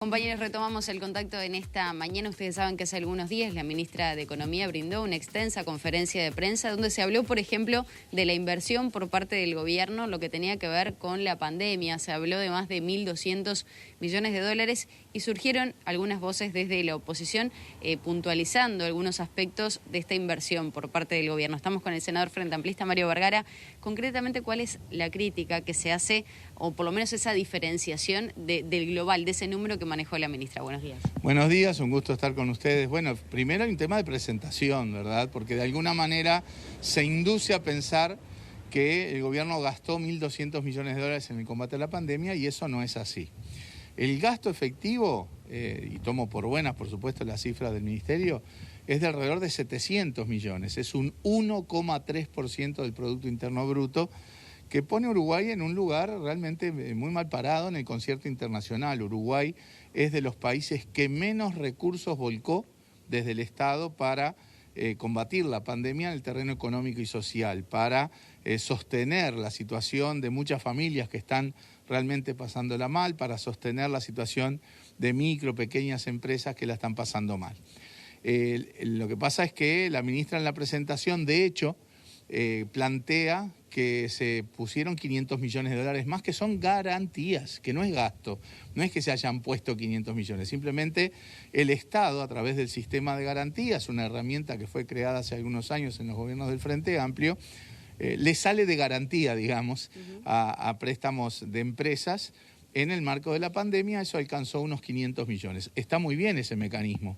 Compañeros, retomamos el contacto en esta mañana. Ustedes saben que hace algunos días la ministra de Economía brindó una extensa conferencia de prensa donde se habló, por ejemplo, de la inversión por parte del gobierno, lo que tenía que ver con la pandemia. Se habló de más de 1.200 millones de dólares y surgieron algunas voces desde la oposición puntualizando algunos aspectos de esta inversión por parte del gobierno. Estamos con el senador Frente Amplista, Mario Vergara. Concretamente, ¿cuál es la crítica que se hace, o por lo menos esa diferenciación del global, de ese número que manejó la ministra? Buenos días. Buenos días, un gusto estar con ustedes. Bueno, primero hay un tema de presentación, ¿verdad? Porque de alguna manera se induce a pensar que el gobierno gastó 1.200 millones de dólares en el combate a la pandemia y eso no es así. El gasto efectivo, y tomo por buenas, por supuesto, las cifras del ministerio, es de alrededor de 700 millones. Es un 1,3% del Producto Interno Bruto, que pone a Uruguay en un lugar realmente muy mal parado en el concierto internacional. Uruguay es de los países que menos recursos volcó desde el Estado para combatir la pandemia en el terreno económico y social, para sostener la situación de muchas familias que están realmente pasándola mal, para sostener la situación de micro, pequeñas empresas que la están pasando mal. Lo que pasa es que la ministra en la presentación, de hecho, plantea que se pusieron 500 millones de dólares más, que son garantías, que no es gasto, no es que se hayan puesto 500 millones, simplemente el Estado, a través del sistema de garantías, una herramienta que fue creada hace algunos años en los gobiernos del Frente Amplio, le sale de garantía, digamos, a préstamos de empresas. En el marco de la pandemia eso alcanzó unos 500 millones. Está muy bien ese mecanismo,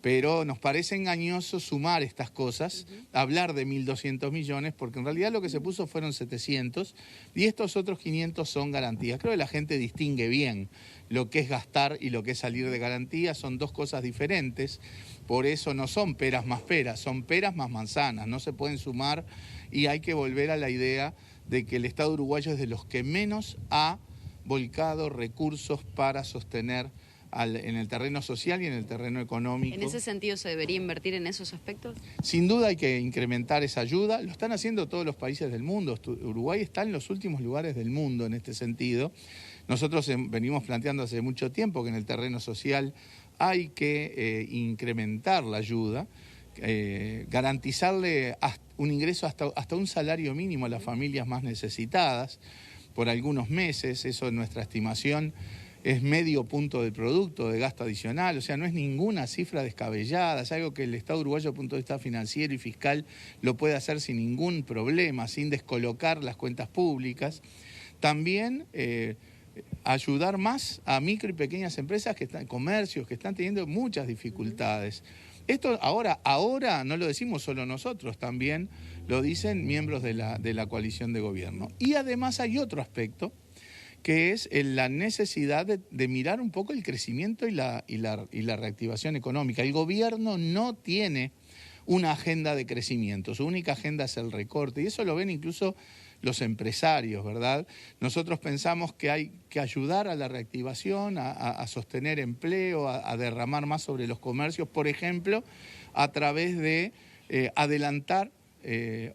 pero nos parece engañoso sumar estas cosas, hablar de 1.200 millones, porque en realidad lo que se puso fueron 700 y estos otros 500 son garantías. Creo que la gente distingue bien lo que es gastar y lo que es salir de garantía, son dos cosas diferentes, por eso no son peras más peras, son peras más manzanas, no se pueden sumar y hay que volver a la idea de que el Estado uruguayo es de los que menos ha volcado recursos para sostener en el terreno social y en el terreno económico. ¿En ese sentido se debería invertir en esos aspectos? Sin duda hay que incrementar esa ayuda, lo están haciendo todos los países del mundo. Uruguay está en los últimos lugares del mundo en este sentido. Nosotros venimos planteando hace mucho tiempo que en el terreno social hay que incrementar la ayuda, garantizarle un ingreso hasta un salario mínimo a las familias más necesitadas por algunos meses. Eso en nuestra estimación es medio punto del producto de gasto adicional, o sea, no es ninguna cifra descabellada, es algo que el Estado uruguayo, desde el punto de vista financiero y fiscal, lo puede hacer sin ningún problema, sin descolocar las cuentas públicas. También ayudar más a micro y pequeñas empresas, comercios que están teniendo muchas dificultades. Esto ahora no lo decimos solo nosotros, también lo dicen miembros de la coalición de gobierno. Y además hay otro aspecto, que es la necesidad de mirar un poco el crecimiento y la reactivación económica. El gobierno no tiene una agenda de crecimiento, su única agenda es el recorte, y eso lo ven incluso los empresarios, ¿verdad? Nosotros pensamos que hay que ayudar a la reactivación, a sostener empleo, a derramar más sobre los comercios, por ejemplo, a través de adelantar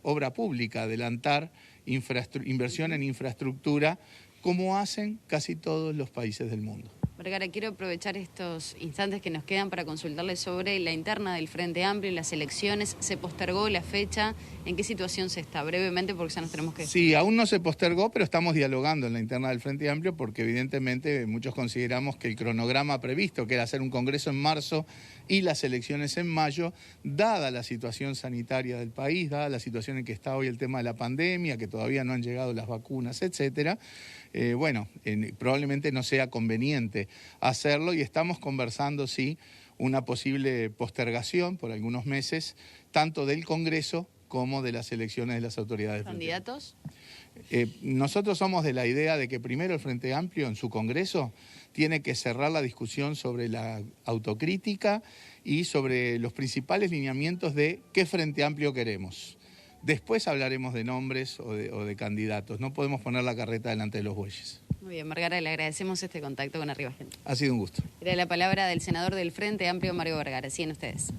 obra pública, adelantar inversión en infraestructura, como hacen casi todos los países del mundo. Vergara, quiero aprovechar estos instantes que nos quedan para consultarle sobre la interna del Frente Amplio y las elecciones. ¿Se postergó la fecha? ¿En qué situación se está? Brevemente, porque ya nos tenemos que... Sí, aún no se postergó, pero estamos dialogando en la interna del Frente Amplio porque evidentemente muchos consideramos que el cronograma previsto, que era hacer un congreso en marzo y las elecciones en mayo, dada la situación sanitaria del país, dada la situación en que está hoy el tema de la pandemia, que todavía no han llegado las vacunas, etcétera, probablemente no sea conveniente hacerlo y estamos conversando, sí, una posible postergación por algunos meses, tanto del Congreso como de las elecciones de las autoridades. ¿Candidatos? Nosotros somos de la idea de que primero el Frente Amplio en su Congreso tiene que cerrar la discusión sobre la autocrítica y sobre los principales lineamientos de qué Frente Amplio queremos. Después hablaremos de nombres o de candidatos. No podemos poner la carreta delante de los bueyes. Muy bien, Vergara, le agradecemos este contacto con Arriba Gente. Ha sido un gusto. Era la palabra del senador del Frente Amplio, Mario Vergara. Siguen ustedes.